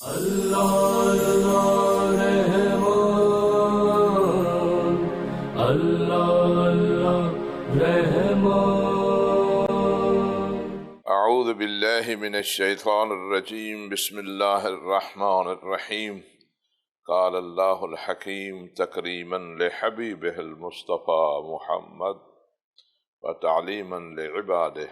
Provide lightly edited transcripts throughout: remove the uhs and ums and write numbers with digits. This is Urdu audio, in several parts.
اللہ اللہ رحمان، اللہ اللہ رحمان۔ اعوذ باللہ من الشیطان الرجیم، بسم اللہ الرحمن الرحیم۔ قال اللہ الحکیم تکریما لحبیبہ المصطفى محمد وتعلیما لعبادہ،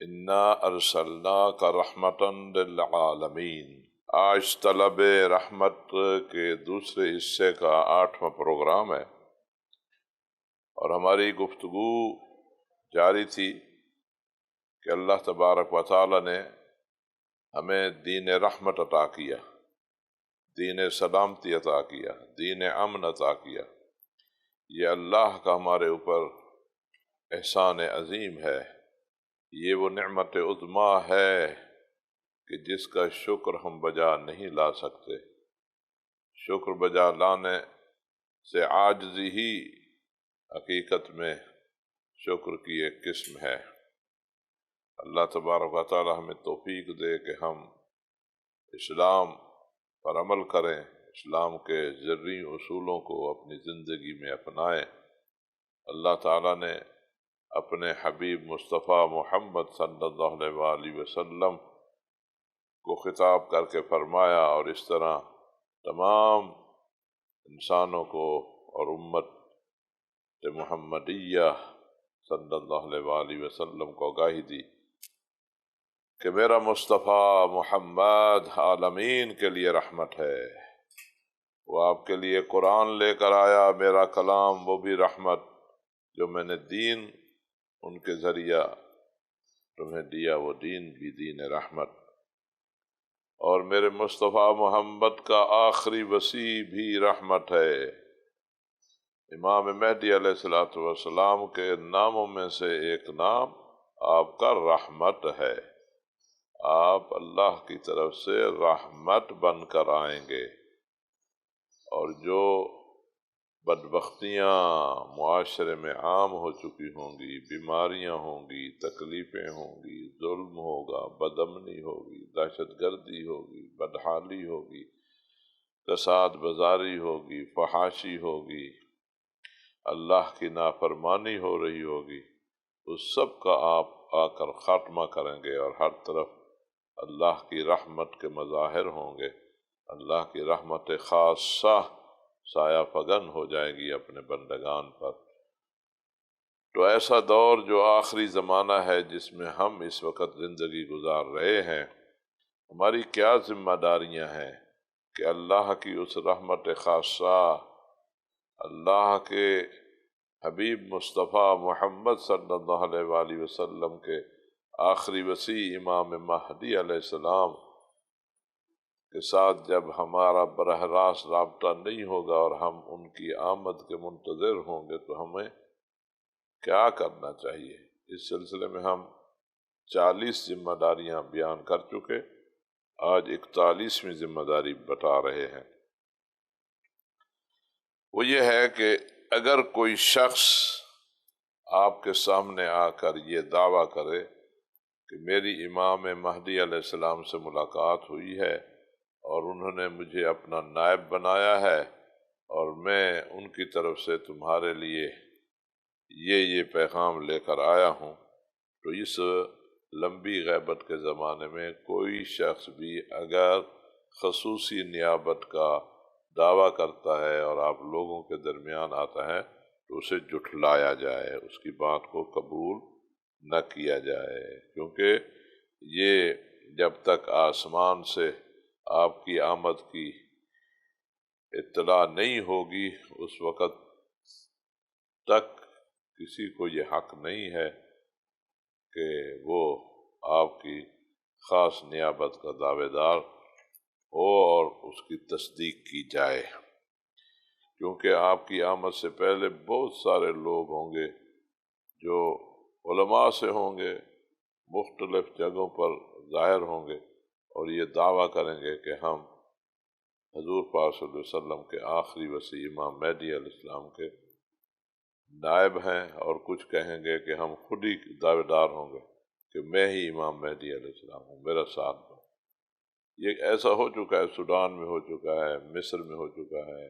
انا ارسلناک رحمتا للعالمین۔ آج طلب رحمت کے دوسرے حصے کا 8واں پروگرام ہے، اور ہماری گفتگو جاری تھی کہ اللہ تبارک و تعالی نے ہمیں دین رحمت عطا کیا، دین سلامتی عطا کیا، دین امن عطا کیا۔ یہ اللہ کا ہمارے اوپر احسان عظیم ہے، یہ وہ نعمت عظمیٰ ہے کہ جس کا شکر ہم بجا نہیں لا سکتے۔ شکر بجا لانے سے عاجزی ہی حقیقت میں شکر کی ایک قسم ہے۔ اللہ تبارک و تعالی ہمیں توفیق دے کہ ہم اسلام پر عمل کریں، اسلام کے ذرعی اصولوں کو اپنی زندگی میں اپنائیں۔ اللہ تعالیٰ نے اپنے حبیب مصطفیٰ محمد صلی اللہ علیہ وآلہ وسلم کو خطاب کر کے فرمایا، اور اس طرح تمام انسانوں کو اور امت محمدیہ صلی اللہ علیہ وآلہ وسلم کو آگاہی دی کہ میرا مصطفیٰ محمد عالمین کے لیے رحمت ہے۔ وہ آپ کے لیے قرآن لے کر آیا، میرا کلام وہ بھی رحمت جو میں نے دین ان کے ذریعہ تمہیں دیا، وہ دین بھی دین رحمت۔ اور میرے مصطفیٰ محمد کا آخری وصی بھی رحمت ہے۔ امام مہدی علیہ السلام کے ناموں میں سے ایک نام آپ کا رحمت ہے۔ آپ اللہ کی طرف سے رحمت بن کر آئیں گے، اور جو بدبختیاں معاشرے میں عام ہو چکی ہوں گی، بیماریاں ہوں گی، تکلیفیں ہوں گی، ظلم ہوگا، بدامنی ہوگی، دہشت گردی ہوگی، بدحالی ہوگی، کساد بازاری ہوگی، فحاشی ہوگی، اللہ کی نافرمانی ہو رہی ہوگی، اس سب کا آپ آ کر خاتمہ کریں گے، اور ہر طرف اللہ کی رحمت کے مظاہر ہوں گے۔ اللہ کی رحمت خاصہ سایہ فگن ہو جائے گی اپنے بندگان پر۔ تو ایسا دور جو آخری زمانہ ہے جس میں ہم اس وقت زندگی گزار رہے ہیں، ہماری کیا ذمہ داریاں ہیں کہ اللہ کی اس رحمت خاصہ، اللہ کے حبیب مصطفیٰ محمد صلی اللہ علیہ وآلہ وسلم کے آخری وصی امام مہدی علیہ السلام کے ساتھ جب ہمارا براہ راست رابطہ نہیں ہوگا اور ہم ان کی آمد کے منتظر ہوں گے، تو ہمیں کیا کرنا چاہیے؟ اس سلسلے میں ہم 40 ذمہ داریاں بیان کر چکے، آج 41ویں ذمہ داری بتا رہے ہیں۔ وہ یہ ہے کہ اگر کوئی شخص آپ کے سامنے آ کر یہ دعویٰ کرے کہ میری امام مہدی علیہ السلام سے ملاقات ہوئی ہے اور انہوں نے مجھے اپنا نائب بنایا ہے، اور میں ان کی طرف سے تمہارے لیے یہ پیغام لے کر آیا ہوں، تو اس لمبی غیبت کے زمانے میں کوئی شخص بھی اگر خصوصی نیابت کا دعویٰ کرتا ہے اور آپ لوگوں کے درمیان آتا ہے، تو اسے جھٹلایا جائے، اس کی بات کو قبول نہ کیا جائے، کیونکہ یہ جب تک آسمان سے آپ کی آمد کی اطلاع نہیں ہوگی، اس وقت تک کسی کو یہ حق نہیں ہے کہ وہ آپ کی خاص نیابت کا دعوے دار ہو اور اس کی تصدیق کی جائے، کیونکہ آپ کی آمد سے پہلے بہت سارے لوگ ہوں گے جو علماء سے ہوں گے، مختلف جگہوں پر ظاہر ہوں گے، اور یہ دعویٰ کریں گے کہ ہم حضور پاک صلی اللہ علیہ وسلم کے آخری وصی امام مہدی علیہ السلام کے نائب ہیں، اور کچھ کہیں گے کہ ہم خود ہی دعوے دار ہوں گے کہ میں ہی امام مہدی علیہ السلام ہوں، میرا ساتھ دو۔ یہ ایسا ہو چکا ہے، سوڈان میں ہو چکا ہے، مصر میں ہو چکا ہے،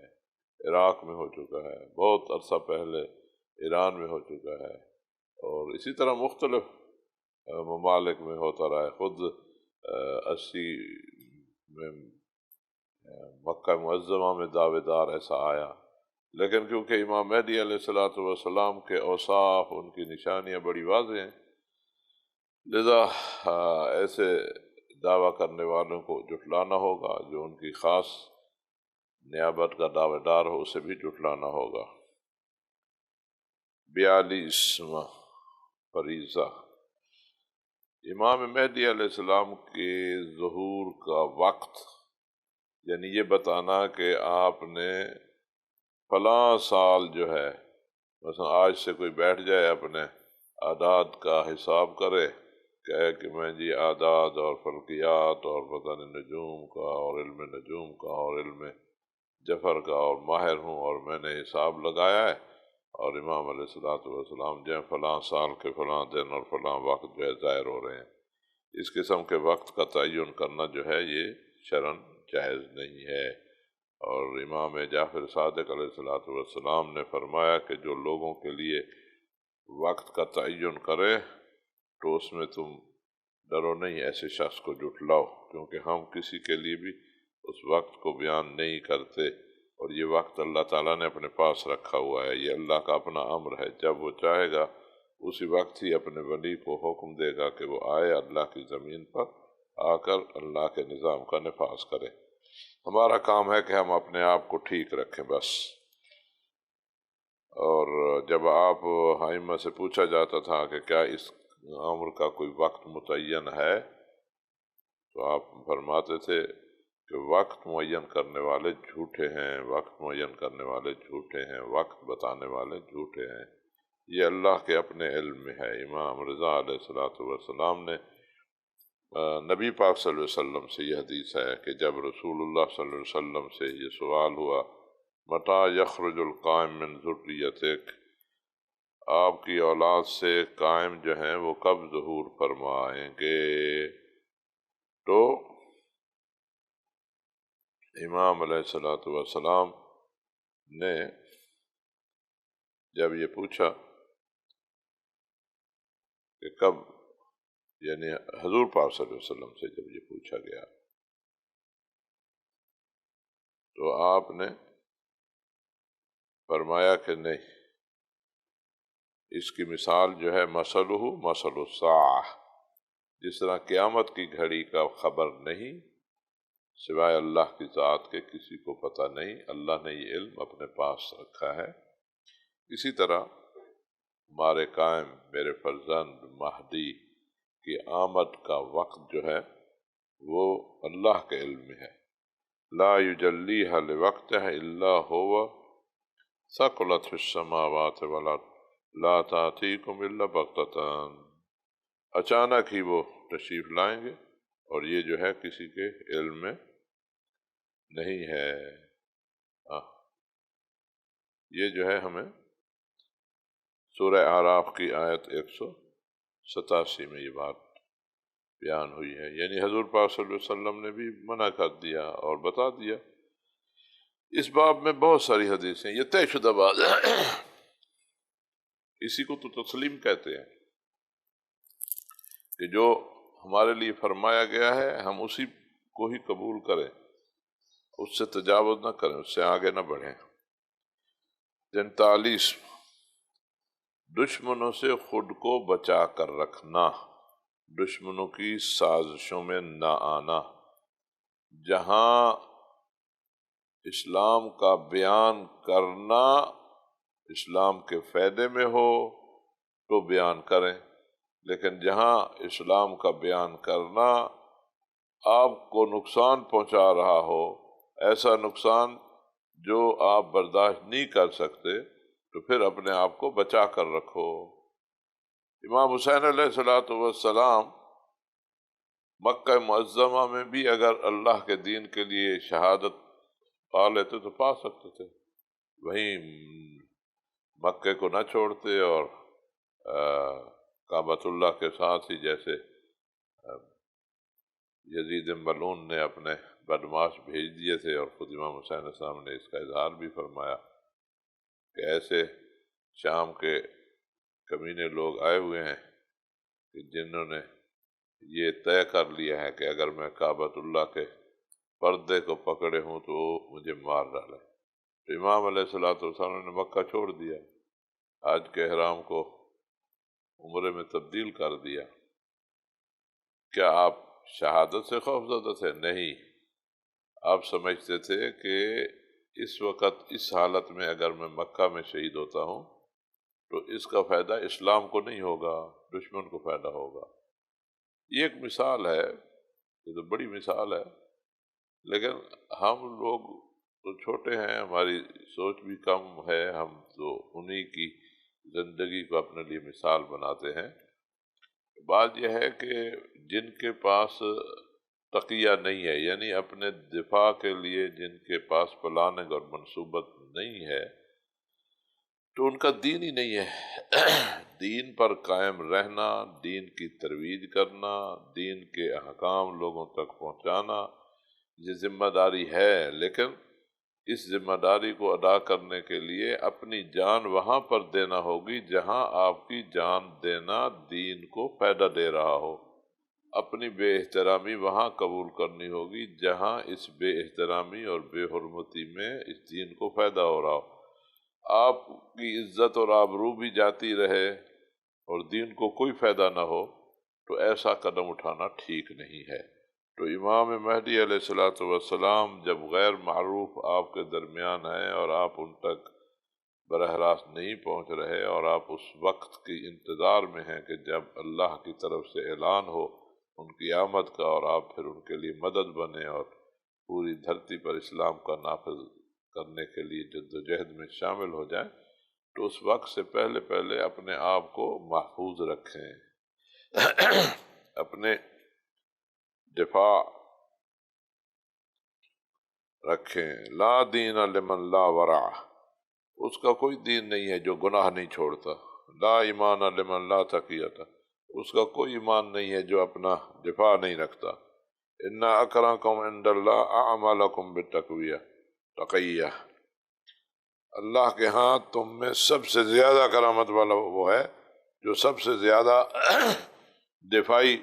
عراق میں ہو چکا ہے، بہت عرصہ پہلے ایران میں ہو چکا ہے، اور اسی طرح مختلف ممالک میں ہوتا رہا ہے۔ خود 80 میں مکہ معظمہ میں دعوے دار ایسا آیا، لیکن کیونکہ امام مہدی علیہ الصلوۃ والسلام کے اوصاف، ان کی نشانیاں بڑی واضح ہیں، لذا ایسے دعویٰ کرنے والوں کو جھٹلانا ہوگا، جو ان کی خاص نیابت کا دعوے دار ہو اسے بھی جھٹلانا ہوگا۔ 42واں فریضہ، امام مہدی علیہ السلام کے ظہور کا وقت، یعنی یہ بتانا کہ آپ نے فلاں سال جو ہے، مثلا آج سے کوئی بیٹھ جائے اپنے اعداد کا حساب کرے، کہے کہ میں جی اعداد اور فلکیات اور پتہ نہیں نجوم کا اور علم نجوم کا اور علم جفر کا اور ماہر ہوں، اور میں نے حساب لگایا ہے، اور امام علیہ الصلوۃ والسلام جو ہے فلاں سال کے فلاں دن اور فلاں وقت جو ہے ظاہر ہو رہے ہیں۔ اس قسم کے وقت کا تعین کرنا جو ہے یہ شرعاً جائز نہیں ہے، اور امام جعفر صادق علیہ الصلوۃ والسلام نے فرمایا کہ جو لوگوں کے لیے وقت کا تعین کرے تو اس میں تم ڈرو نہیں، ایسے شخص کو جھٹلاؤ، کیونکہ ہم کسی کے لیے بھی اس وقت کو بیان نہیں کرتے، اور یہ وقت اللہ تعالیٰ نے اپنے پاس رکھا ہوا ہے، یہ اللہ کا اپنا امر ہے، جب وہ چاہے گا اسی وقت ہی اپنے ولی کو حکم دے گا کہ وہ آئے اللہ کی زمین پر، آ کر اللہ کے نظام کا نفاذ کرے۔ ہمارا کام ہے کہ ہم اپنے آپ کو ٹھیک رکھیں بس۔ اور جب آپ ائمہ سے پوچھا جاتا تھا کہ کیا اس امر کا کوئی وقت متعین ہے، تو آپ فرماتے تھے کہ وقت معین کرنے والے جھوٹے ہیں، وقت معین کرنے والے جھوٹے ہیں، وقت بتانے والے جھوٹے ہیں، یہ اللہ کے اپنے علم میں ہے۔ امام رضا علیہ الصلوۃ والسلام نے نبی پاک صلی اللہ علیہ وسلم سے یہ حدیث ہے کہ جب رسول اللہ صلی اللہ علیہ وسلم سے یہ سوال ہوا متى یخرج القائم من ذریتک، آپ کی اولاد سے قائم جو ہیں وہ کب ظہور فرمائیں گے، تو امام علیہ الصلوۃ والسلام نے جب یہ پوچھا کہ کب، یعنی حضور پاک صلی اللہ علیہ وسلم سے جب یہ پوچھا گیا تو آپ نے فرمایا کہ نہیں، اس کی مثال جو ہے مثلہ مثل الساعہ، جس طرح قیامت کی گھڑی کا خبر نہیں سوائے اللہ کی ذات کے کسی کو پتہ نہیں، اللہ نے یہ علم اپنے پاس رکھا ہے، اسی طرح ہمارے قائم میرے فرزند مہدی کی آمد کا وقت جو ہے وہ اللہ کے علم میں ہے۔ لا یجلیھا لوقتھا الا هو ثقلت فی السماوات والارض لا تأتیکم الا بغتۃ، اچانک ہی وہ تشریف لائیں گے اور یہ جو ہے کسی کے علم میں نہیں ہے۔ یہ جو ہے ہمیں سورہ اعراف کی آیت 187 میں یہ بات بیان ہوئی ہے، یعنی حضور پاک صلی اللہ علیہ وسلم نے بھی منع کر دیا اور بتا دیا۔ اس باب میں بہت ساری حدیثیں، یہ طے شدہ بات ہے، اسی کو تو تسلیم کہتے ہیں کہ جو ہمارے لیے فرمایا گیا ہے ہم اسی کو ہی قبول کریں، اس سے تجاوز نہ کریں، اس سے آگے نہ بڑھیں۔ 43 دشمنوں سے خود کو بچا کر رکھنا، دشمنوں کی سازشوں میں نہ آنا، جہاں اسلام کا بیان کرنا اسلام کے فائدے میں ہو تو بیان کریں، لیکن جہاں اسلام کا بیان کرنا آپ کو نقصان پہنچا رہا ہو، ایسا نقصان جو آپ برداشت نہیں کر سکتے، تو پھر اپنے آپ کو بچا کر رکھو۔ امام حسین علیہ السلام مکہ معظمہ میں بھی اگر اللہ کے دین کے لیے شہادت پا لیتے تو پا سکتے تھے، وہیں مکے کو نہ چھوڑتے اور کعبۃ اللہ کے ساتھ ہی جیسے یزید ملعون نے اپنے بدماش بھیج دیے تھے، اور خود امام حسین علیہ السلام نے اس کا اظہار بھی فرمایا کہ ایسے شام کے کمینے لوگ آئے ہوئے ہیں کہ جنہوں نے یہ طے کر لیا ہے کہ اگر میں کعبۃ اللہ کے پردے کو پکڑے ہوں تو وہ مجھے مار ڈالے۔ تو امام علیہ السلام نے مکہ چھوڑ دیا، حج کے احرام کو عمرے میں تبدیل کر دیا۔ کیا آپ شہادت سے خوفزدہ تھے؟ نہیں، آپ سمجھتے تھے کہ اس وقت اس حالت میں اگر میں مکہ میں شہید ہوتا ہوں تو اس کا فائدہ اسلام کو نہیں ہوگا، دشمن کو فائدہ ہوگا۔ یہ ایک مثال ہے، یہ تو بڑی مثال ہے، لیکن ہم لوگ تو چھوٹے ہیں، ہماری سوچ بھی کم ہے، ہم تو انہی کی زندگی کو اپنے لیے مثال بناتے ہیں۔ بات یہ ہے کہ جن کے پاس تقیہ نہیں ہے، یعنی اپنے دفاع کے لیے جن کے پاس پلاننگ اور منصوبت نہیں ہے، تو ان کا دین ہی نہیں ہے۔ دین پر قائم رہنا، دین کی ترویج کرنا، دین کے احکام لوگوں تک پہنچانا، یہ ذمہ داری ہے، لیکن اس ذمہ داری کو ادا کرنے کے لیے اپنی جان وہاں پر دینا ہوگی جہاں آپ کی جان دینا دین کو فائدہ دے رہا ہو۔ اپنی بے احترامی وہاں قبول کرنی ہوگی جہاں اس بے احترامی اور بے حرمتی میں اس دین کو فائدہ ہو رہا ہو۔ آپ کی عزت اور آبرو بھی جاتی رہے اور دین کو کوئی فائدہ نہ ہو تو ایسا قدم اٹھانا ٹھیک نہیں ہے۔ تو امام مہدی علیہ السلام جب غیر معروف آپ کے درمیان ہیں اور آپ ان تک براہ راست نہیں پہنچ رہے، اور آپ اس وقت کی انتظار میں ہیں کہ جب اللہ کی طرف سے اعلان ہو ان کی آمد کا، اور آپ پھر ان کے لیے مدد بنے اور پوری دھرتی پر اسلام کا نافذ کرنے کے لیے جد و جہد میں شامل ہو جائیں، تو اس وقت سے پہلے پہلے اپنے آپ کو محفوظ رکھیں، اپنے دفاع رکھیں۔ لا دین لمن لا ورع، اس کا کوئی دین نہیں ہے جو گناہ نہیں چھوڑتا۔ لا ایمان لمن لا تقیۃ، اس کا کوئی ایمان نہیں ہے جو اپنا دفاع نہیں رکھتا۔ ان اکرمکم عند اللہ اعملکم بالتقویہ، تقیہ، اللہ کے ہاں تم میں سب سے زیادہ کرامت والا وہ ہے جو سب سے زیادہ دفاعی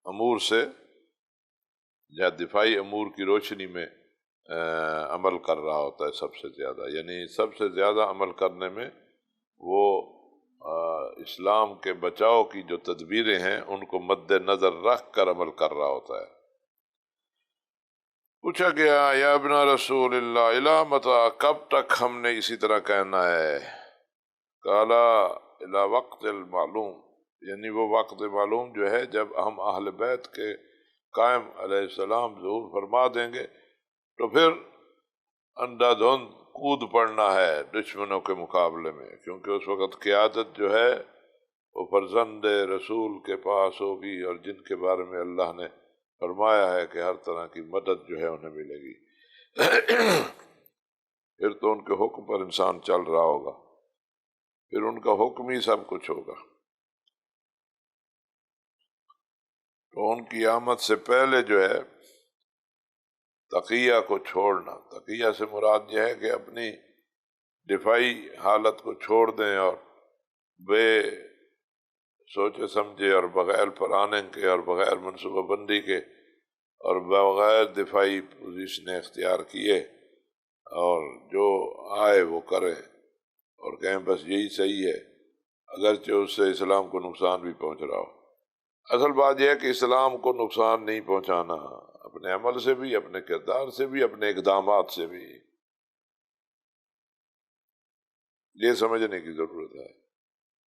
امور سے یا دفاعی امور کی روشنی میں عمل کر رہا ہوتا ہے، سب سے زیادہ، یعنی سب سے زیادہ عمل کرنے میں وہ اسلام کے بچاؤ کی جو تدبیریں ہیں ان کو مد نظر رکھ کر عمل کر رہا ہوتا ہے۔ پوچھا گیا یا ابن رسول اللہ الی متی، کب تک ہم نے اسی طرح کہنا ہے؟ قالا الی وقت المعلوم، یعنی وہ وقت معلوم جو ہے جب ہم اہل بیت کے قائم علیہ السلام ظہور فرما دیں گے تو پھر اندھا دھند کود پڑنا ہے دشمنوں کے مقابلے میں، کیونکہ اس وقت قیادت جو ہے وہ فرزند رسول کے پاس ہوگی، اور جن کے بارے میں اللہ نے فرمایا ہے کہ ہر طرح کی مدد جو ہے انہیں ملے گی۔ پھر تو ان کے حکم پر انسان چل رہا ہوگا، پھر ان کا حکم ہی سب کچھ ہوگا۔ تو ان کی آمد سے پہلے جو ہے تقیہ کو چھوڑنا، تقیہ سے مراد یہ ہے کہ اپنی دفاعی حالت کو چھوڑ دیں اور بے سوچے سمجھے اور بغیر پلاننگ کے اور بغیر منصوبہ بندی کے اور بغیر دفاعی پوزیشن اختیار کیے اور جو آئے وہ کریں اور کہیں بس یہی صحیح ہے، اگرچہ اس سے اسلام کو نقصان بھی پہنچ رہا ہو۔ اصل بات یہ ہے کہ اسلام کو نقصان نہیں پہنچانا، اپنے عمل سے بھی، اپنے کردار سے بھی، اپنے اقدامات سے بھی، یہ سمجھنے کی ضرورت ہے،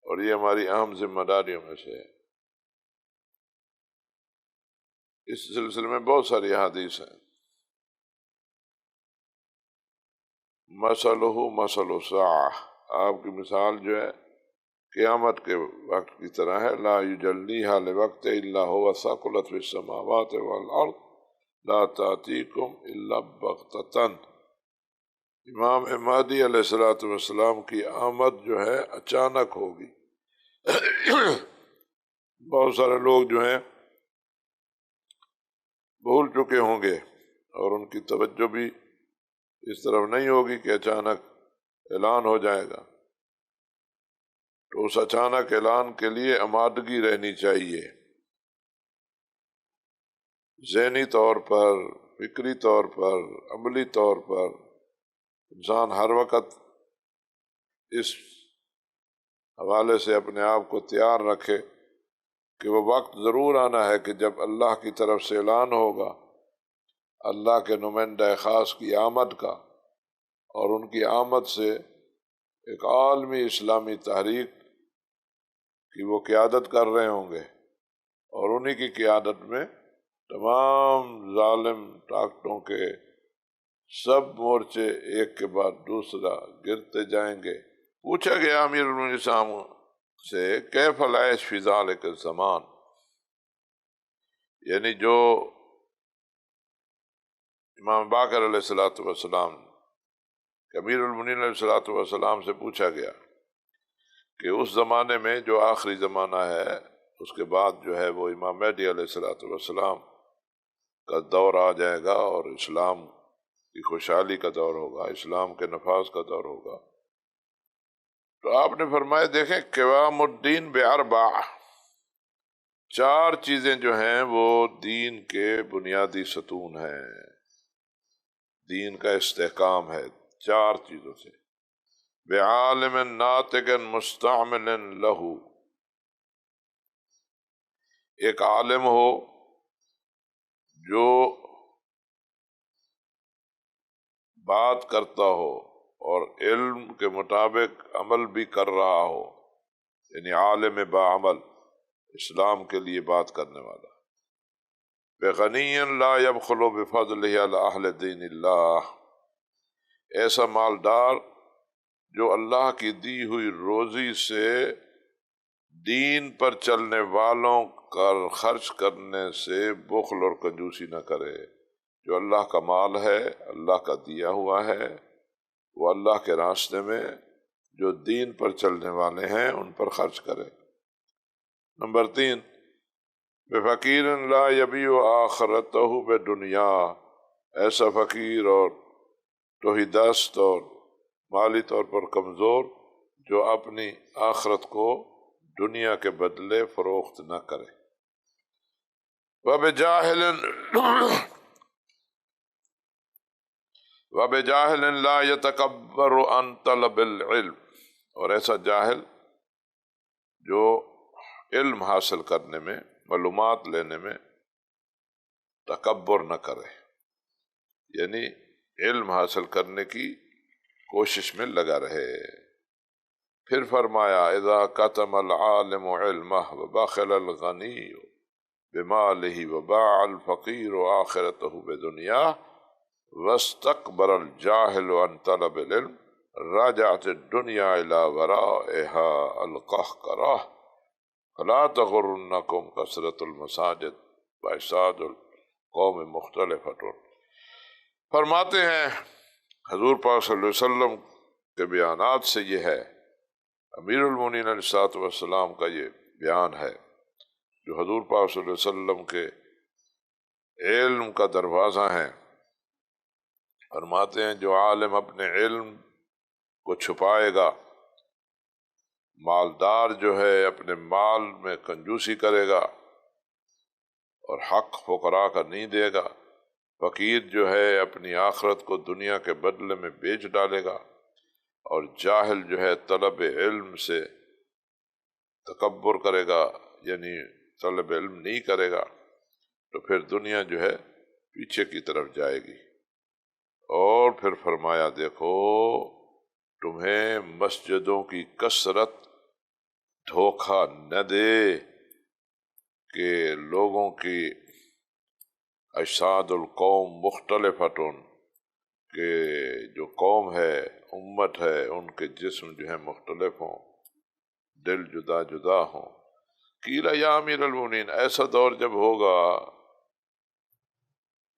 اور یہ ہماری اہم ذمہ داریوں میں سے ہے۔ اس سلسلے میں بہت ساری احادیث ہیں۔ مثلہ مثل الساعہ، آپ کی مثال جو ہے قیامت کے وقت کی طرح ہے۔ لا یجلیھا لوقت الا هو ثقلت فی السماوات والارض لا تأتیکم الا بغتۃ، امام مہدی علیہ السلام کی آمد جو ہے اچانک ہوگی، بہت سارے لوگ جو ہیں بھول چکے ہوں گے اور ان کی توجہ بھی اس طرف نہیں ہوگی کہ اچانک اعلان ہو جائے گا، تو اس اچانک اعلان کے لیے آمادگی رہنی چاہیے، ذہنی طور پر، فکری طور پر، عملی طور پر انسان ہر وقت اس حوالے سے اپنے آپ کو تیار رکھے کہ وہ وقت ضرور آنا ہے کہ جب اللہ کی طرف سے اعلان ہوگا، اللہ کے نمائندہ خاص کی آمد کا، اور ان کی آمد سے ایک عالمی اسلامی تحریک کی وہ قیادت کر رہے ہوں گے، اور انہی کی قیادت میں تمام ظالم طاقتوں کے سب مورچے ایک کے بعد دوسرا گرتے جائیں گے۔ پوچھا گیا امیر المومنین سے کیف العیش فی ذالک الزمان، یعنی جو امام باقر علیہ السلام امیر المومنین علیہ السلام سے پوچھا گیا کہ اس زمانے میں جو آخری زمانہ ہے، اس کے بعد جو ہے وہ امام مہدی علیہ السلام کا دور آ جائے گا اور اسلام کی خوشحالی کا دور ہوگا، اسلام کے نفاذ کا دور ہوگا۔ تو آپ نے فرمایا دیکھیں قوام الدین باربع، 4 چیزیں جو ہیں وہ دین کے بنیادی ستون ہیں، دین کا استحکام ہے 4 چیزوں سے۔ بعالم ناطق مستعمل لہو، ایک عالم ہو جو بات کرتا ہو اور علم کے مطابق عمل بھی کر رہا ہو، یعنی عالم باعمل، اسلام کے لیے بات کرنے والا۔ بغنی لا یبخل بفضلہ علی اہل دین اللہ، ایسا مالدار جو اللہ کی دی ہوئی روزی سے دین پر چلنے والوں کا خرچ کرنے سے بخل اور کنجوسی نہ کرے، جو اللہ کا مال ہے، اللہ کا دیا ہوا ہے، وہ اللہ کے راستے میں جو دین پر چلنے والے ہیں ان پر خرچ کرے۔ نمبر 3، بفقیر لا یبیع آخرتہ بدنیا، ایسا فقیر اور تہی دست اور مالی طور پر کمزور جو اپنی آخرت کو دنیا کے بدلے فروخت نہ کرے۔ وبجاہل لا یتکبر عن طلب العلم، اور ایسا جاہل جو علم حاصل کرنے میں، معلومات لینے میں تکبر نہ کرے، یعنی علم حاصل کرنے کی کوشش میں لگا رہے۔ پھر فرمایا اذا کتم العالم علمہ وبخل الغنی بمالہ وباع الفقیر آخرتہ بدنیا واستکبر الجاہل عن طلب العلم رجعت الدنیا الى ورائها القہقرہ فلا تغرنکم کثرت المساجد واجساد القوم مختلفۃ۔ فرماتے ہیں حضور پاک صلی اللہ علیہ وسلم کے بیانات سے یہ ہے، امیر المومنین علیہ السلام کا یہ بیان ہے جو حضور پاک صلی اللہ علیہ وسلم کے علم کا دروازہ ہیں۔ فرماتے ہیں جو عالم اپنے علم کو چھپائے گا، مالدار جو ہے اپنے مال میں کنجوسی کرے گا اور حق فقراء کا نہیں دے گا، فقیر جو ہے اپنی آخرت کو دنیا کے بدلے میں بیچ ڈالے گا، اور جاہل جو ہے طلب علم سے تکبر کرے گا، یعنی طلب علم نہیں کرے گا، تو پھر دنیا جو ہے پیچھے کی طرف جائے گی۔ اور پھر فرمایا دیکھو تمہیں مسجدوں کی کثرت دھوکہ نہ دے کہ لوگوں کی اجساد القوم مختلفۃ، کہ جو قوم ہے، امت ہے، ان کے جسم جو ہے مختلف ہوں، دل جدا جدا ہوں۔ قیل یا امیر المومنین، ایسا دور جب ہوگا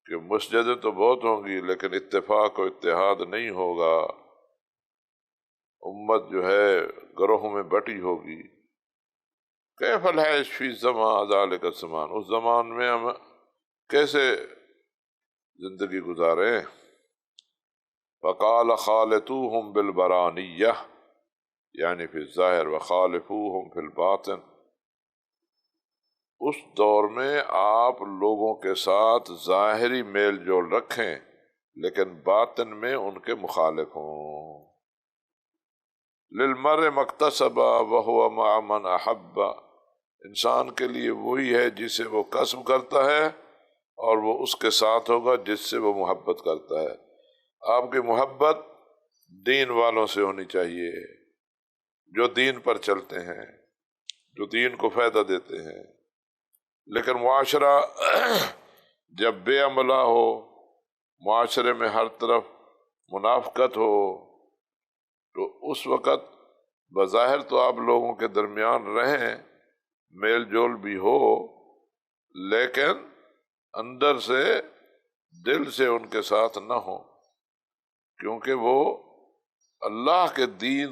کہ مسجدیں تو بہت ہوں گی لیکن اتفاق و اتحاد نہیں ہوگا، امت جو ہے گروہوں میں بٹی ہوگی، کیف العیش فی زمان ذالک الزمان، اس زمان میں ہم کیسے زندگی گزاریں؟ فقال خالطوہم بالبرانیہ، یعنی فی الظاہر وخالفوہم فی الباطن، اس دور میں آپ لوگوں کے ساتھ ظاہری میل جول رکھیں لیکن باطن میں ان کے مخالف ہوں۔ للمرء مکتسب وہو مع من احب، انسان کے لیے وہی ہے جسے وہ کسب کرتا ہے اور وہ اس کے ساتھ ہوگا جس سے وہ محبت کرتا ہے۔ آپ کی محبت دین والوں سے ہونی چاہیے، جو دین پر چلتے ہیں، جو دین کو فائدہ دیتے ہیں۔ لیکن معاشرہ جب بے عملہ ہو، معاشرے میں ہر طرف منافقت ہو، تو اس وقت بظاہر تو آپ لوگوں کے درمیان رہیں، میل جول بھی ہو، لیکن اندر سے دل سے ان کے ساتھ نہ ہو، کیونکہ وہ اللہ کے دین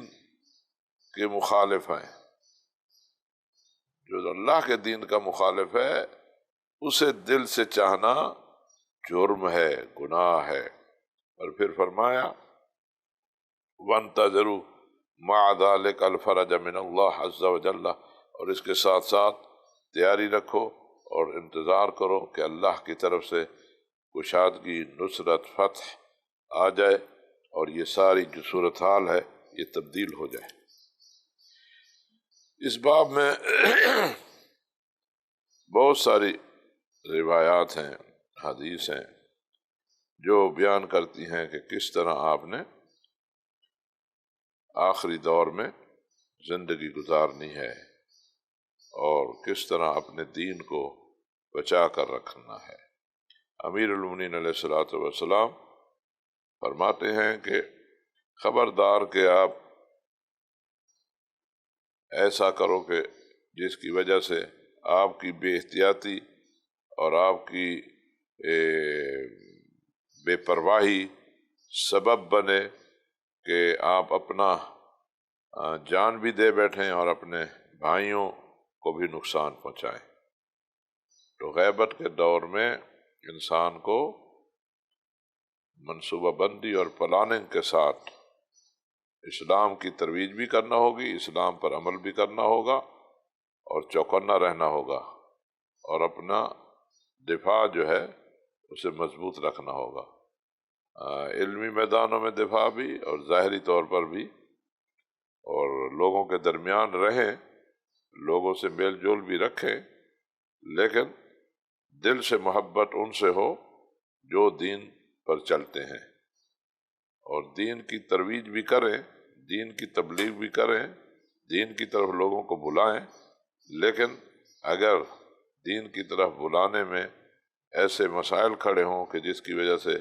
کے مخالف ہیں۔ جو اللہ کے دین کا مخالف ہے اسے دل سے چاہنا جرم ہے، گناہ ہے۔ اور پھر فرمایا وَانْتَظِرُوا مَعَ ذَلِكَ الْفَرَجَ مِنَ اللَّهِ عَزَّ وَجَلَّ، اور اس کے ساتھ ساتھ تیاری رکھو اور انتظار کرو کہ اللہ کی طرف سے کشادگی، نصرت، فتح آ جائے اور یہ ساری جو صورتحال ہے یہ تبدیل ہو جائے۔ اس باب میں بہت ساری روایات ہیں، حدیث ہیں جو بیان کرتی ہیں کہ کس طرح آپ نے آخری دور میں زندگی گزارنی ہے اور کس طرح اپنے دین کو بچا کر رکھنا ہے۔ امیر المومنین علیہ الصلوۃ والسلام فرماتے ہیں کہ خبردار کہ آپ ایسا کرو کہ جس کی وجہ سے آپ کی بے احتیاطی اور آپ کی بے پرواہی سبب بنے کہ آپ اپنا جان بھی دے بیٹھیں اور اپنے بھائیوں کو بھی نقصان پہنچائیں۔ تو غیبت کے دور میں انسان کو منصوبہ بندی اور پلاننگ کے ساتھ اسلام کی ترویج بھی کرنا ہوگی، اسلام پر عمل بھی کرنا ہوگا اور چوکنا رہنا ہوگا اور اپنا دفاع جو ہے اسے مضبوط رکھنا ہوگا، علمی میدانوں میں دفاع بھی اور ظاہری طور پر بھی، اور لوگوں کے درمیان رہیں، لوگوں سے میل جول بھی رکھیں، لیکن دل سے محبت ان سے ہو جو دین پر چلتے ہیں اور دین کی ترویج بھی کریں، دین کی تبلیغ بھی کریں، دین کی طرف لوگوں کو بلائیں، لیکن اگر دین کی طرف بلانے میں ایسے مسائل کھڑے ہوں کہ جس کی وجہ سے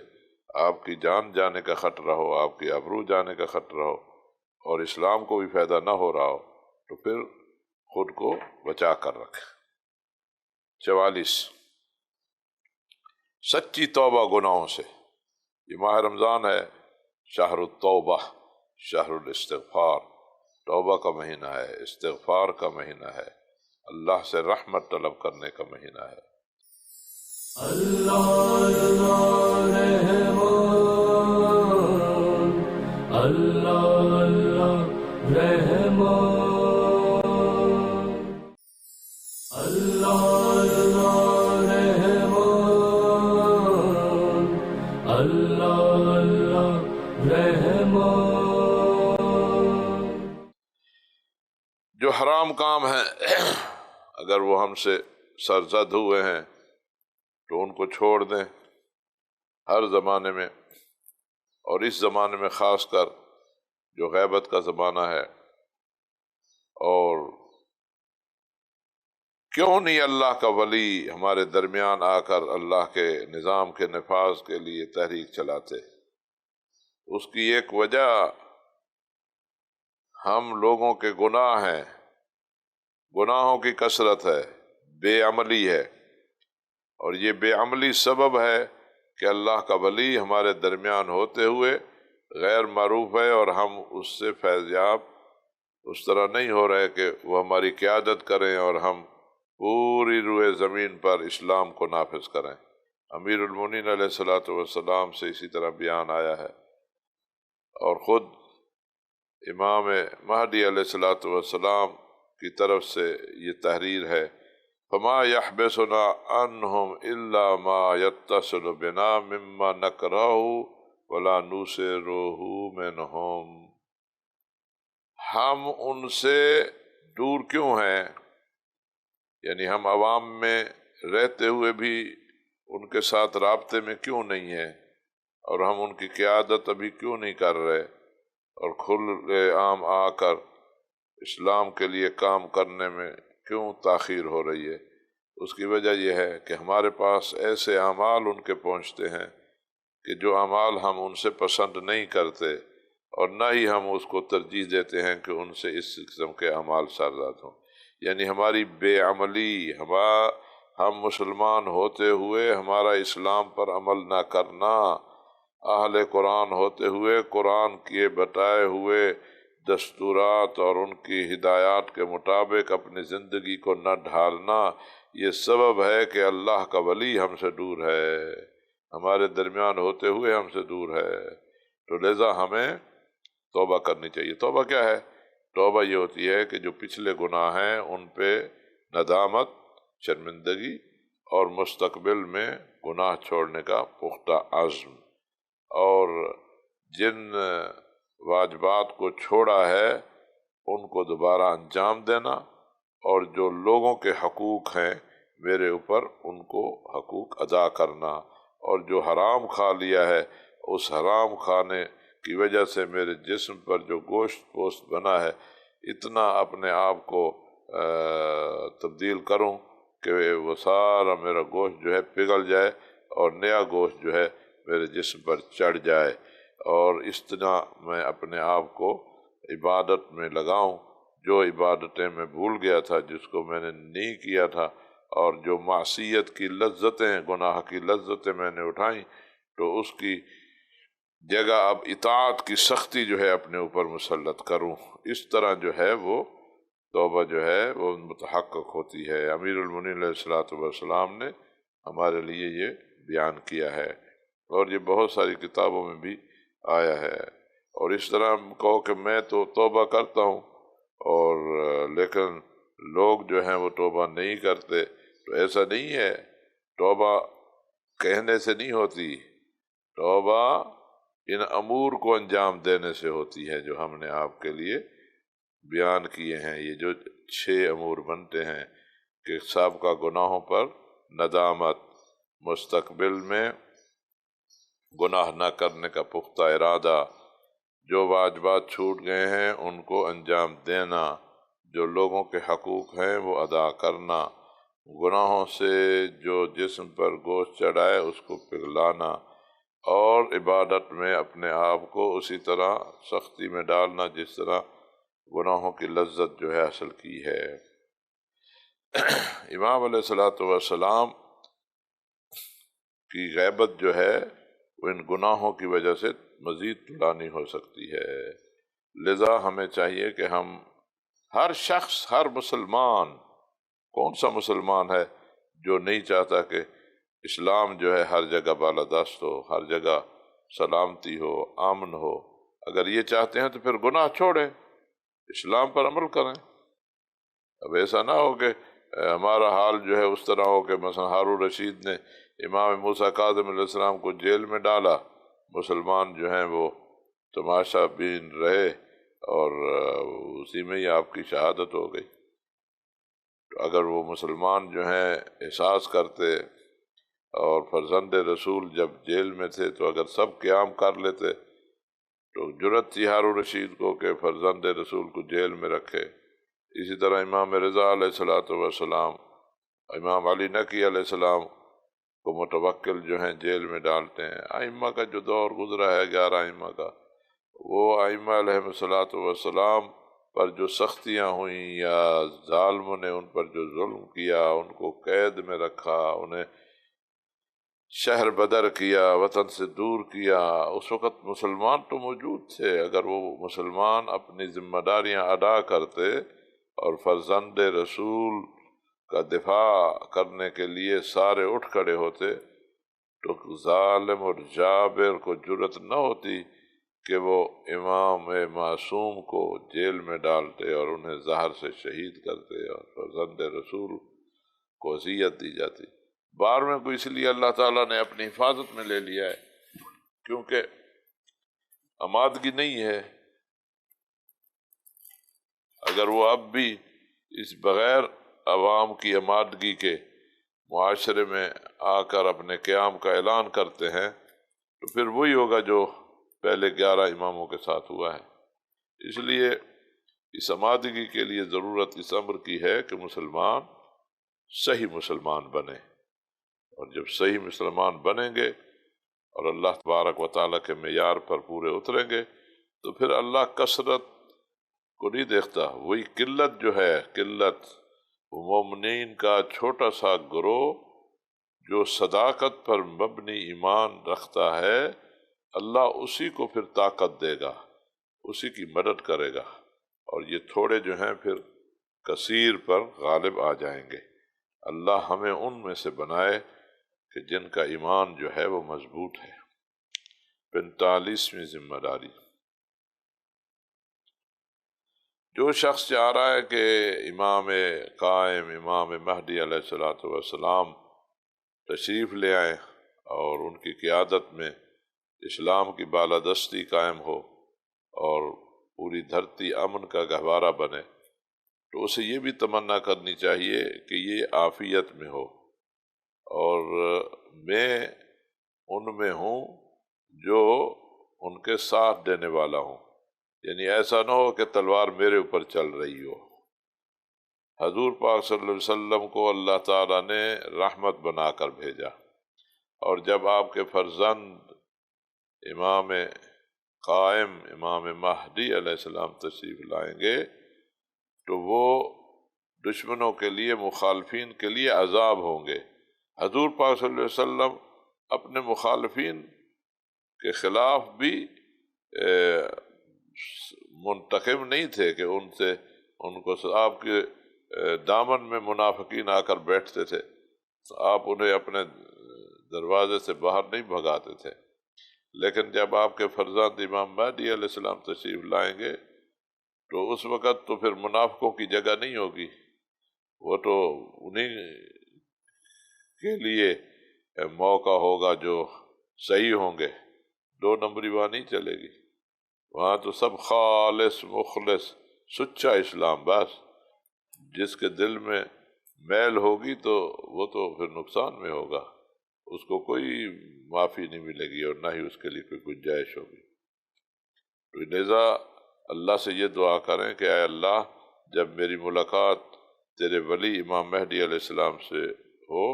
آپ کی جان جانے کا خطرہ ہو، آپ کی آبرو جانے کا خطرہ ہو اور اسلام کو بھی فائدہ نہ ہو رہا ہو، تو پھر خود کو بچا کر رکھیں۔ 44 سچی توبہ گناہوں سے۔ یہ ماہ رمضان ہے، شہر التوبہ، شہر الاستغفار، توبہ کا مہینہ ہے، استغفار کا مہینہ ہے، اللہ سے رحمت طلب کرنے کا مہینہ ہے۔ اللہ اللہ رحمان، اللہ اللہ رحمان، اللہ اللہ رحمان، اللہ اللہ رحمان۔ جو حرام کام ہیں اگر وہ ہم سے سرزد ہوئے ہیں تو ان کو چھوڑ دیں، ہر زمانے میں، اور اس زمانے میں خاص کر جو غیبت کا زمانہ ہے۔ اور کیوں نہیں اللہ کا ولی ہمارے درمیان آ کر اللہ کے نظام کے نفاذ کے لیے تحریک چلاتے؟ اس کی ایک وجہ ہم لوگوں کے گناہ ہیں، گناہوں کی کثرت ہے، بے عملی ہے، اور یہ بے عملی سبب ہے کہ اللہ کا ولی ہمارے درمیان ہوتے ہوئے غیر معروف ہے اور ہم اس سے فیض یاب اس طرح نہیں ہو رہے کہ وہ ہماری قیادت کریں اور ہم پوری روئے زمین پر اسلام کو نافذ کریں۔ امیر المومنین علیہ الصلوۃ والسلام سے اسی طرح بیان آیا ہے، اور خود امام مہدی علیہ الصلوۃ والسلام کی طرف سے یہ تحریر ہے، فما يحبسنا عنهم الا ما يتصل بنا مما نكره ولا نوسره منهم۔ ہم ان سے دور کیوں ہیں، یعنی ہم عوام میں رہتے ہوئے بھی ان کے ساتھ رابطے میں کیوں نہیں ہیں، اور ہم ان کی قیادت ابھی کیوں نہیں کر رہے، اور کھلے عام آ کر اسلام کے لیے کام کرنے میں کیوں تاخیر ہو رہی ہے؟ اس کی وجہ یہ ہے کہ ہمارے پاس ایسے اعمال ان کے پہنچتے ہیں کہ جو اعمال ہم ان سے پسند نہیں کرتے، اور نہ ہی ہم اس کو ترجیح دیتے ہیں کہ ان سے اس قسم کے اعمال سرزاد ہوں۔ یعنی ہماری بے عملی، ہم مسلمان ہوتے ہوئے ہمارا اسلام پر عمل نہ کرنا، اہل قرآن ہوتے ہوئے قرآن کے بتائے ہوئے دستورات اور ان کی ہدایات کے مطابق اپنی زندگی کو نہ ڈھالنا، یہ سبب ہے کہ اللہ کا ولی ہم سے دور ہے، ہمارے درمیان ہوتے ہوئے ہم سے دور ہے۔ تو لہذا ہمیں توبہ کرنی چاہیے۔ توبہ کیا ہے؟ توبہ یہ ہوتی ہے کہ جو پچھلے گناہ ہیں ان پہ ندامت، شرمندگی، اور مستقبل میں گناہ چھوڑنے کا پختہ عزم، اور جن واجبات کو چھوڑا ہے ان کو دوبارہ انجام دینا، اور جو لوگوں کے حقوق ہیں میرے اوپر ان کو حقوق ادا کرنا، اور جو حرام کھا لیا ہے اس حرام کھانے کی وجہ سے میرے جسم پر جو گوشت پوست بنا ہے اتنا اپنے آپ کو تبدیل کروں کہ وہ سارا میرا گوشت جو ہے پگھل جائے اور نیا گوشت جو ہے میرے جسم پر چڑھ جائے، اور اس طرح میں اپنے آپ کو عبادت میں لگاؤں، جو عبادتیں میں بھول گیا تھا، جس کو میں نے نہیں کیا تھا، اور جو معصیت کی لذتیں، گناہ کی لذتیں میں نے اٹھائیں، تو اس کی جگہ اب اطاعت کی سختی جو ہے اپنے اوپر مسلط کروں۔ اس طرح جو ہے وہ توبہ جو ہے وہ متحقق ہوتی ہے۔ امیر المومنین علیہ الصلوۃ والسلام نے ہمارے لیے یہ بیان کیا ہے، اور یہ بہت ساری کتابوں میں بھی آیا ہے۔ اور اس طرح کہو کہ میں تو توبہ کرتا ہوں اور لیکن لوگ جو ہیں وہ توبہ نہیں کرتے، تو ایسا نہیں ہے۔ توبہ کہنے سے نہیں ہوتی، توبہ ان امور کو انجام دینے سے ہوتی ہے جو ہم نے آپ کے لیے بیان کیے ہیں۔ یہ جو 6 امور بنتے ہیں کہ سابقہ گناہوں پر ندامت، مستقبل میں گناہ نہ کرنے کا پختہ ارادہ، جو واجبات چھوٹ گئے ہیں ان کو انجام دینا، جو لوگوں کے حقوق ہیں وہ ادا کرنا، گناہوں سے جو جسم پر گوشت چڑھائے اس کو پگھلانا، اور عبادت میں اپنے آپ کو اسی طرح سختی میں ڈالنا جس طرح گناہوں کی لذت جو ہے حاصل کی ہے۔ امام علیہ الصلوۃ والسلام کی غیبت جو ہے وہ ان گناہوں کی وجہ سے مزید طولانی ہو سکتی ہے، لذا ہمیں چاہیے کہ ہم ہر شخص، ہر مسلمان، کون سا مسلمان ہے جو نہیں چاہتا کہ اسلام جو ہے ہر جگہ بالادست ہو، ہر جگہ سلامتی ہو، امن ہو؟ اگر یہ چاہتے ہیں تو پھر گناہ چھوڑیں، اسلام پر عمل کریں۔ اب ایسا نہ ہو کہ ہمارا حال جو ہے اس طرح ہو کہ مثلا ہارون رشید نے امام موسیٰ کاظم علیہ السلام کو جیل میں ڈالا، مسلمان جو ہیں وہ تماشا بین رہے، اور اسی میں ہی آپ کی شہادت ہو گئی۔ تو اگر وہ مسلمان جو ہیں احساس کرتے، اور فرزند رسول جب جیل میں تھے تو اگر سب قیام کر لیتے تو جرأت تھی ہارون رشید کو کہ فرزند رسول کو جیل میں رکھے۔ اسی طرح امام رضا علیہ الصلوۃ والسلام، امام علی نقی علیہ السلام کو متوکل جو ہیں جیل میں ڈالتے ہیں۔ ائمہ کا جو دور گزرا ہے 11 ائمہ کا، وہ ائمہ علیہ الصلوۃ والسلام پر جو سختیاں ہوئیں یا ظالموں نے ان پر جو ظلم کیا، ان کو قید میں رکھا، انہیں شہر بدر کیا، وطن سے دور کیا، اس وقت مسلمان تو موجود تھے۔ اگر وہ مسلمان اپنی ذمہ داریاں ادا کرتے اور فرزند رسول کا دفاع کرنے کے لیے سارے اٹھ کھڑے ہوتے تو ظالم اور جابر کو جرأت نہ ہوتی کہ وہ امام معصوم کو جیل میں ڈالتے اور انہیں زہر سے شہید کرتے اور فرزند رسول کو اذیت دی جاتی۔ بار میں کو اس لیے اللہ تعالیٰ نے اپنی حفاظت میں لے لیا ہے کیونکہ آمادگی نہیں ہے۔ اگر وہ اب بھی اس بغیر عوام کی آمادگی کے معاشرے میں آ کر اپنے قیام کا اعلان کرتے ہیں تو پھر وہی ہوگا جو پہلے 11 اماموں کے ساتھ ہوا ہے۔ اس لیے اس آمادگی کے لیے ضرورت اس امر کی ہے کہ مسلمان صحیح مسلمان بنے، اور جب صحیح مسلمان بنیں گے اور اللہ تبارک و تعالیٰ کے معیار پر پورے اتریں گے تو پھر اللہ کثرت کو نہیں دیکھتا، وہی قلت جو ہے، قلت مومنین کا چھوٹا سا گروہ جو صداقت پر مبنی ایمان رکھتا ہے، اللہ اسی کو پھر طاقت دے گا، اسی کی مدد کرے گا، اور یہ تھوڑے جو ہیں پھر کثیر پر غالب آ جائیں گے۔ اللہ ہمیں ان میں سے بنائے کہ جن کا ایمان جو ہے وہ مضبوط ہے۔ 45ویں ذمہ داری، جو شخص چاہ رہا ہے کہ امام قائم، امام مہدی علیہ السلام تشریف لے آئیں اور ان کی قیادت میں اسلام کی بالادستی قائم ہو اور پوری دھرتی امن کا گہوارہ بنے، تو اسے یہ بھی تمنا کرنی چاہیے کہ یہ عافیت میں ہو اور میں ان میں ہوں جو ان کے ساتھ دینے والا ہوں، یعنی ایسا نہ ہو کہ تلوار میرے اوپر چل رہی ہو۔ حضور پاک صلی اللہ علیہ وسلم کو اللہ تعالیٰ نے رحمت بنا کر بھیجا، اور جب آپ کے فرزند امام قائم، امام مہدی علیہ السلام تشریف لائیں گے تو وہ دشمنوں کے لیے، مخالفین کے لیے عذاب ہوں گے۔ حضور پاک صلی اللہ علیہ وسلم اپنے مخالفین کے خلاف بھی منتقم نہیں تھے کہ ان کو آپ کے دامن میں منافقین آ کر بیٹھتے تھے، آپ انہیں اپنے دروازے سے باہر نہیں بھگاتے تھے، لیکن جب آپ کے فرزند امام مہدی علیہ السلام تشریف لائیں گے تو اس وقت تو پھر منافقوں کی جگہ نہیں ہوگی، وہ تو انہیں کے لیے موقع ہوگا جو صحیح ہوں گے، 2 نمبری وہاں نہیں چلے گی، وہاں تو سب خالص مخلص سچا اسلام، بس جس کے دل میں میل ہوگی تو وہ تو پھر نقصان میں ہوگا، اس کو کوئی معافی نہیں ملے گی اور نہ ہی اس کے لیے کوئی گنجائش ہوگی۔ تو لہذا اللہ سے یہ دعا کریں کہ اے اللہ، جب میری ملاقات تیرے ولی امام مہدی علیہ السلام سے ہو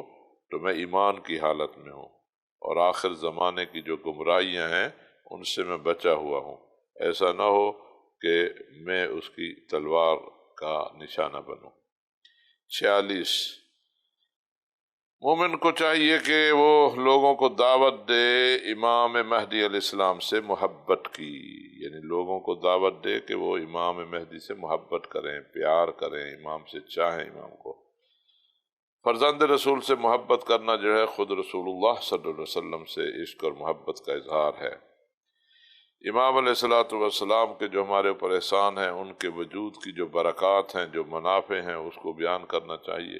تو میں ایمان کی حالت میں ہوں اور آخر زمانے کی جو گمراہیاں ہیں ان سے میں بچا ہوا ہوں، ایسا نہ ہو کہ میں اس کی تلوار کا نشانہ بنوں۔ 46، مومن کو چاہیے کہ وہ لوگوں کو دعوت دے امام مہدی علیہ السلام سے محبت کی، یعنی لوگوں کو دعوت دے کہ وہ امام مہدی سے محبت کریں، پیار کریں، امام سے چاہیں امام کو۔ فرزند رسول سے محبت کرنا جو ہے خود رسول اللہ صلی اللہ علیہ وسلم سے عشق اور محبت کا اظہار ہے۔ امام علیہ السلام کے جو ہمارے اوپر احسان ہیں، ان کے وجود کی جو برکات ہیں، جو منافع ہیں، اس کو بیان کرنا چاہیے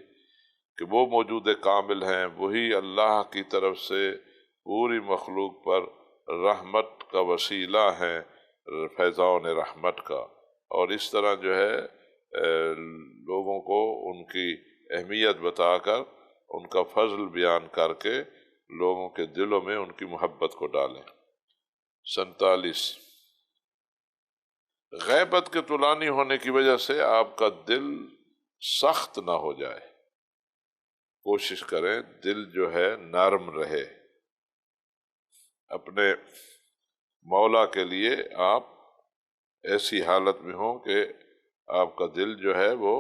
کہ وہ موجود کامل ہیں، وہی اللہ کی طرف سے پوری مخلوق پر رحمت کا وسیلہ ہیں، فیضان رحمت کا، اور اس طرح جو ہے لوگوں کو ان کی اہمیت بتا کر، ان کا فضل بیان کر کے لوگوں کے دلوں میں ان کی محبت کو ڈالیں۔ 47، غیبت کے طولانی ہونے کی وجہ سے آپ کا دل سخت نہ ہو جائے، کوشش کریں دل جو ہے نرم رہے، اپنے مولا کے لیے آپ ایسی حالت میں ہوں کہ آپ کا دل جو ہے وہ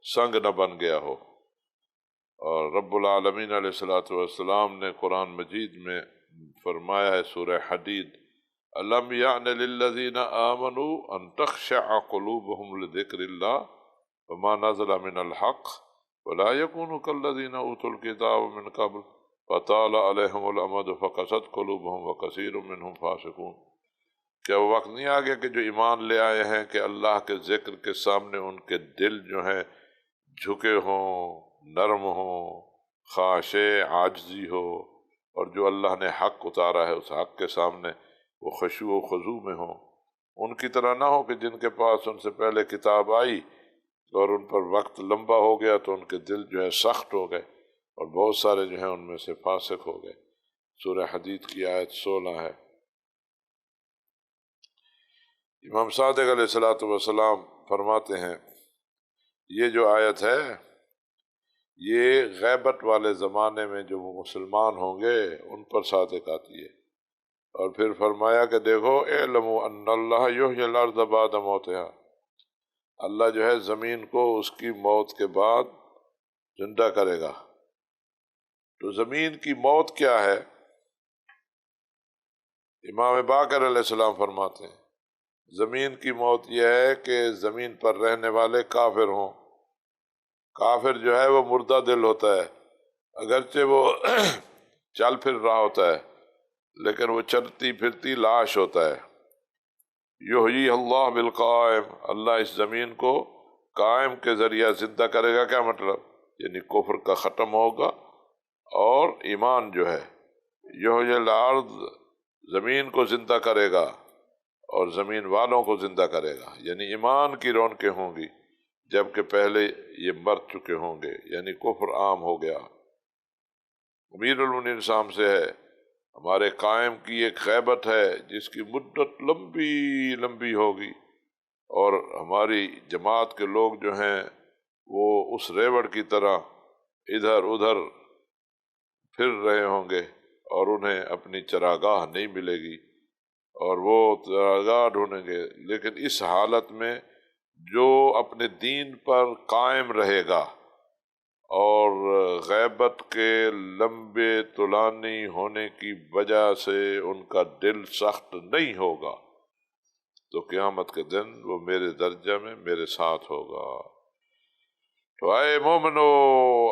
سنگ نہ بن گیا ہو، اور رب العالمین علیہ الصلوۃ والسلام نے قرآن مجید میں فرمایا ہے سورہ حدید، الم یعن للذین آمنوا ان تخشع قلوبهم لذکر اللہ وما نزل من الحق ولا يكونوا كالذین اوتوا الکتاب من قبل فطال علیہم الامد فقست قلوبهم وکثیر منهم فاسقون۔ کیا وہ وقت نہیں آ گیا کہ جو ایمان لے آئے ہیں کہ اللہ کے ذکر کے سامنے ان کے دل جو ہیں جھکے ہوں، نرم ہوں، خاشع عاجزی ہو، اور جو اللہ نے حق اتارا ہے اس حق کے سامنے وہ خشوع و خضوع میں ہوں۔ ان کی طرح نہ ہو کہ جن کے پاس ان سے پہلے کتاب آئی اور ان پر وقت لمبا ہو گیا تو ان کے دل جو ہے سخت ہو گئے اور بہت سارے جو ہیں ان میں سے فاسق ہو گئے۔ سورہ حدید کی آیت 16 ہے۔ امام صادق علیہ الصلوۃ والسلام فرماتے ہیں یہ جو آیت ہے یہ غیبت والے زمانے میں جو مسلمان ہوں گے ان پر صادق آتی ہے، اور پھر فرمایا کہ دیکھو اعلموا ان اللہ یحیی الارض بعد موتها، اللہ جو ہے زمین کو اس کی موت کے بعد زندہ کرے گا۔ تو زمین کی موت کیا ہے؟ امام باقر علیہ السلام فرماتے ہیں زمین کی موت یہ ہے کہ زمین پر رہنے والے کافر ہوں۔ کافر جو ہے وہ مردہ دل ہوتا ہے، اگرچہ وہ چل پھر رہا ہوتا ہے لیکن وہ چلتی پھرتی لاش ہوتا ہے۔ یحیی اللہ بالقائم، اللہ اس زمین کو قائم کے ذریعہ زندہ کرے گا۔ کیا مطلب؟ یعنی کفر کا ختم ہوگا اور ایمان جو ہے یحیی الارض زمین کو زندہ کرے گا اور زمین والوں کو زندہ کرے گا، یعنی ایمان کی رونقیں ہوں گی، جبکہ پہلے یہ مر چکے ہوں گے، یعنی کفر عام ہو گیا۔ امیر المؤمنین شام سے ہے، ہمارے قائم کی ایک غیبت ہے جس کی مدت لمبی لمبی ہوگی، اور ہماری جماعت کے لوگ جو ہیں وہ اس ریوڑ کی طرح ادھر ادھر پھر رہے ہوں گے اور انہیں اپنی چراگاہ نہیں ملے گی اور وہ چراگاہ ڈھونڈیں گے۔ لیکن اس حالت میں جو اپنے دین پر قائم رہے گا اور غیبت کے لمبے طولانی ہونے کی وجہ سے ان کا دل سخت نہیں ہوگا تو قیامت کے دن وہ میرے درجہ میں میرے ساتھ ہوگا۔ تو اے مومنو،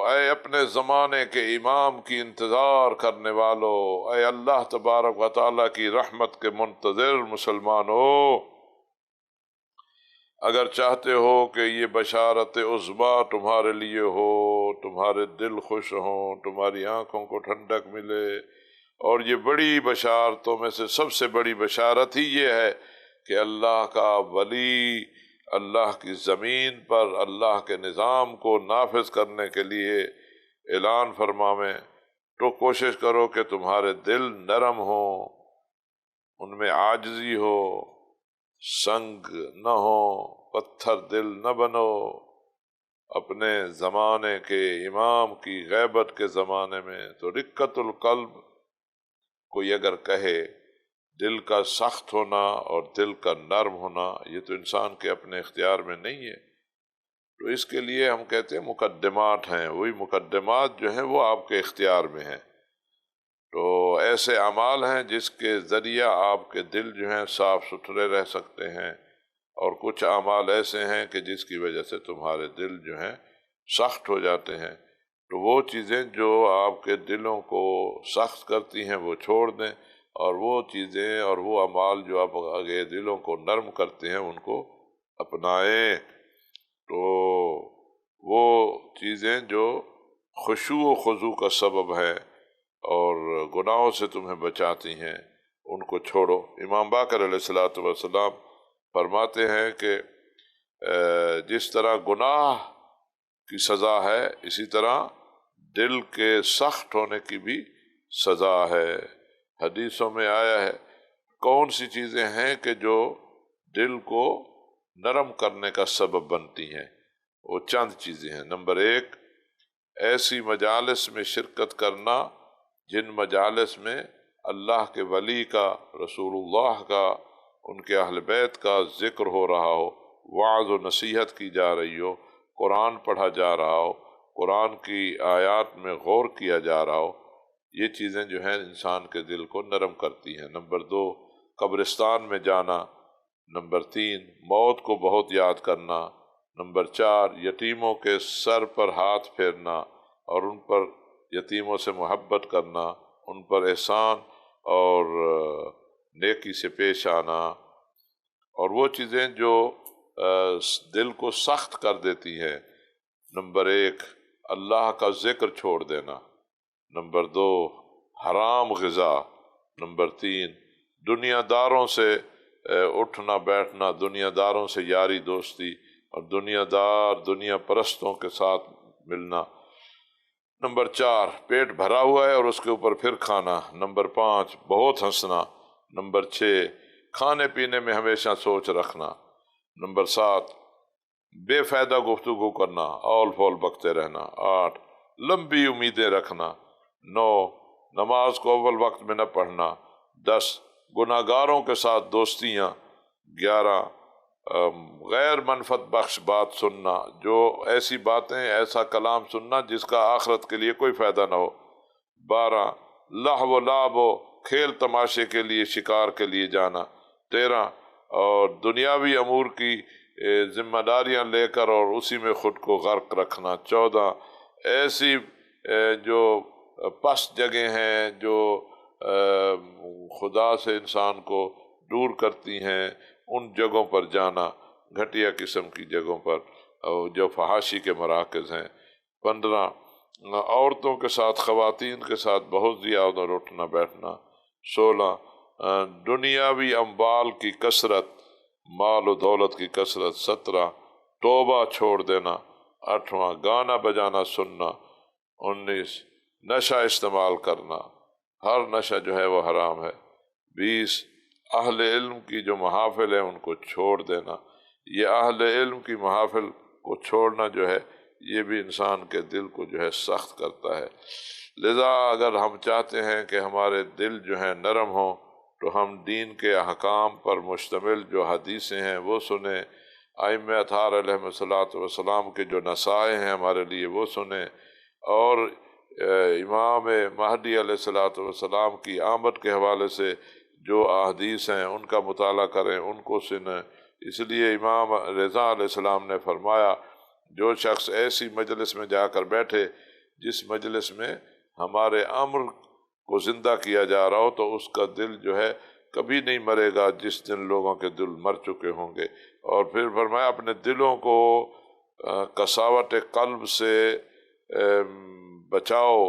اے اپنے زمانے کے امام کی انتظار کرنے والو، اے اللہ تبارک و تعالیٰ کی رحمت کے منتظر مسلمانو، اگر چاہتے ہو کہ یہ بشارت عظمیٰ تمہارے لیے ہو، تمہارے دل خوش ہوں، تمہاری آنکھوں کو ٹھنڈک ملے، اور یہ بڑی بشارتوں میں سے سب سے بڑی بشارت ہی یہ ہے کہ اللہ کا ولی اللہ کی زمین پر اللہ کے نظام کو نافذ کرنے کے لیے اعلان فرماویں، تو کوشش کرو کہ تمہارے دل نرم ہوں، ان میں عاجزی ہو، سنگ نہ ہو، پتھر دل نہ بنو۔ اپنے زمانے کے امام کی غیبت کے زمانے میں تو رقت القلب کوئی اگر کہے، دل کا سخت ہونا اور دل کا نرم ہونا، یہ تو انسان کے اپنے اختیار میں نہیں ہے، تو اس کے لیے ہم کہتے ہیں مقدمات ہیں، وہی مقدمات جو ہیں وہ آپ کے اختیار میں ہیں۔ تو ایسے اعمال ہیں جس کے ذریعہ آپ کے دل جو ہیں صاف ستھرے رہ سکتے ہیں، اور کچھ اعمال ایسے ہیں کہ جس کی وجہ سے تمہارے دل جو ہیں سخت ہو جاتے ہیں۔ تو وہ چیزیں جو آپ کے دلوں کو سخت کرتی ہیں وہ چھوڑ دیں، اور وہ چیزیں اور وہ اعمال جو آپ آگے دلوں کو نرم کرتے ہیں ان کو اپنائیں۔ تو وہ چیزیں جو خشوع و خضوع کا سبب ہے اور گناہوں سے تمہیں بچاتی ہیں ان کو چھوڑو۔ امام باقر علیہ الصلوۃ والسلام فرماتے ہیں کہ جس طرح گناہ کی سزا ہے اسی طرح دل کے سخت ہونے کی بھی سزا ہے۔ حدیثوں میں آیا ہے کون سی چیزیں ہیں کہ جو دل کو نرم کرنے کا سبب بنتی ہیں، وہ چند چیزیں ہیں۔ نمبر 1، ایسی مجالس میں شرکت کرنا جن مجالس میں اللہ کے ولی کا، رسول اللہ کا، ان کے اہل بیت کا ذکر ہو رہا ہو، وعظ و نصیحت کی جا رہی ہو، قرآن پڑھا جا رہا ہو، قرآن کی آیات میں غور کیا جا رہا ہو، یہ چیزیں جو ہیں انسان کے دل کو نرم کرتی ہیں۔ نمبر 2، قبرستان میں جانا۔ نمبر 3، موت کو بہت یاد کرنا۔ نمبر 4، یتیموں کے سر پر ہاتھ پھیرنا اور ان پر یتیموں سے محبت کرنا، ان پر احسان اور نیکی سے پیش آنا، اور وہ چیزیں جو دل کو سخت کر دیتی ہیں۔ نمبر 1، اللہ کا ذکر چھوڑ دینا۔ نمبر 2، حرام غذا۔ نمبر 3، دنیا داروں سے اٹھنا بیٹھنا، دنیا داروں سے یاری دوستی اور دنیا پرستوں کے ساتھ ملنا۔ نمبر 4، پیٹ بھرا ہوا ہے اور اس کے اوپر پھر کھانا۔ نمبر 5، بہت ہنسنا۔ نمبر 6، کھانے پینے میں ہمیشہ سوچ رکھنا۔ نمبر 7، بے فائدہ گفتگو کرنا، اول فول بکتے رہنا۔ 8، لمبی امیدیں رکھنا۔ 9، نماز کو اول وقت میں نہ پڑھنا۔ 10، گناہ گاروں کے ساتھ دوستیاں۔ 11، غیر منفعت بخش بات سننا، جو ایسی باتیں، ایسا کلام سننا جس کا آخرت کے لیے کوئی فائدہ نہ ہو۔ 12، لہو و لعب و کھیل تماشے کے لیے، شکار کے لیے جانا۔ 13، اور دنیاوی امور کی ذمہ داریاں لے کر اور اسی میں خود کو غرق رکھنا۔ 14، ایسی جو پست جگہیں ہیں جو خدا سے انسان کو دور کرتی ہیں، ان جگہوں پر جانا، گھٹیا قسم کی جگہوں پر جو فحاشی کے مراکز ہیں۔ 15، عورتوں کے ساتھ، خواتین کے ساتھ بہت زیادہ اٹھنا بیٹھنا۔ 16، دنیاوی اموال کی کثرت، مال و دولت کی کثرت۔ 17، توبہ چھوڑ دینا۔ 18، گانا بجانا سننا۔ 19، نشہ استعمال کرنا، ہر نشہ جو ہے وہ حرام ہے۔ 20، اہل علم کی جو محافل ہیں ان کو چھوڑ دینا۔ یہ اہل علم کی محافل کو چھوڑنا جو ہے یہ بھی انسان کے دل کو جو ہے سخت کرتا ہے۔ لذا اگر ہم چاہتے ہیں کہ ہمارے دل جو ہیں نرم ہوں تو ہم دین کے احکام پر مشتمل جو حدیثیں ہیں وہ سنیں، ائمہ اطہار علیہ السلام کے جو نصائح ہیں ہمارے لیے وہ سنیں، اور امام مہدی علیہ السلام کی آمد کے حوالے سے جو احادیث ہیں ان کا مطالعہ کریں، ان کو سنیں۔ اس لیے امام رضا علیہ السلام نے فرمایا، جو شخص ایسی مجلس میں جا کر بیٹھے جس مجلس میں ہمارے امر کو زندہ کیا جا رہا ہو تو اس کا دل جو ہے کبھی نہیں مرے گا جس دن لوگوں کے دل مر چکے ہوں گے۔ اور پھر فرمایا، اپنے دلوں کو قساوت قلب سے بچاؤ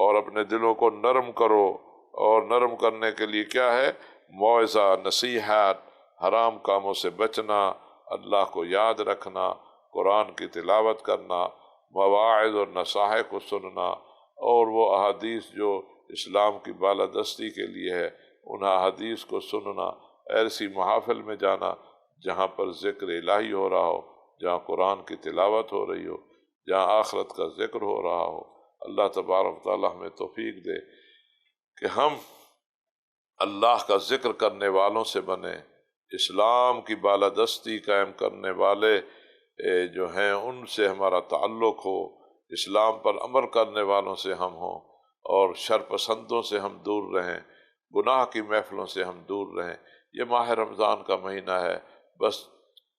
اور اپنے دلوں کو نرم کرو، اور نرم کرنے کے لیے کیا ہے؟ موعظہ، نصیحت، حرام کاموں سے بچنا، اللہ کو یاد رکھنا، قرآن کی تلاوت کرنا، مواعظ اور نصائح کو سننا، اور وہ احادیث جو اسلام کی بالادستی کے لیے ہے ان احادیث کو سننا، ایسی محافل میں جانا جہاں پر ذکر الہی ہو رہا ہو، جہاں قرآن کی تلاوت ہو رہی ہو، جہاں آخرت کا ذکر ہو رہا ہو۔ اللہ تبارک تعالیٰ ہمیں توفیق دے کہ ہم اللہ کا ذکر کرنے والوں سے بنیں، اسلام کی بالادستی قائم کرنے والے جو ہیں ان سے ہمارا تعلق ہو، اسلام پر عمل کرنے والوں سے ہم ہوں، اور شر پسندوں سے ہم دور رہیں، گناہ کی محفلوں سے ہم دور رہیں۔ یہ ماہ رمضان کا مہینہ ہے، بس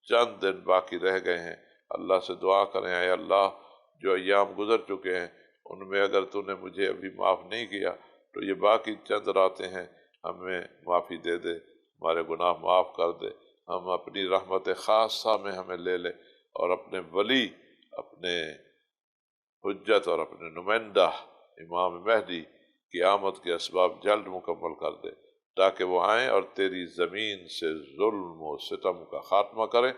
چند دن باقی رہ گئے ہیں۔ اللہ سے دعا کریں، اے اللہ جو ایام گزر چکے ہیں ان میں اگر تو نے مجھے ابھی معاف نہیں کیا تو یہ باقی چند راتیں ہیں، ہمیں معافی دے دے، ہمارے گناہ معاف کر دے، ہم اپنی رحمت خاصہ میں ہمیں لے لے، اور اپنے ولی، اپنے حجت اور اپنے نمائندہ امام مہدی کی آمد کے اسباب جلد مکمل کر دے، تاکہ وہ آئیں اور تیری زمین سے ظلم و ستم کا خاتمہ کریں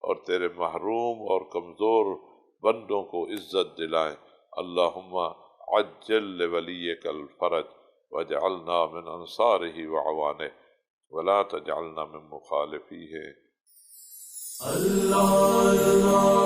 اور تیرے محروم اور کمزور بندوں کو عزت دلائیں۔ اللہم عجل لولیک الفرج واجعلنا من انصارہ وعوانہ ولا تجعلنا من مخالفیہ۔ اللہ اللہ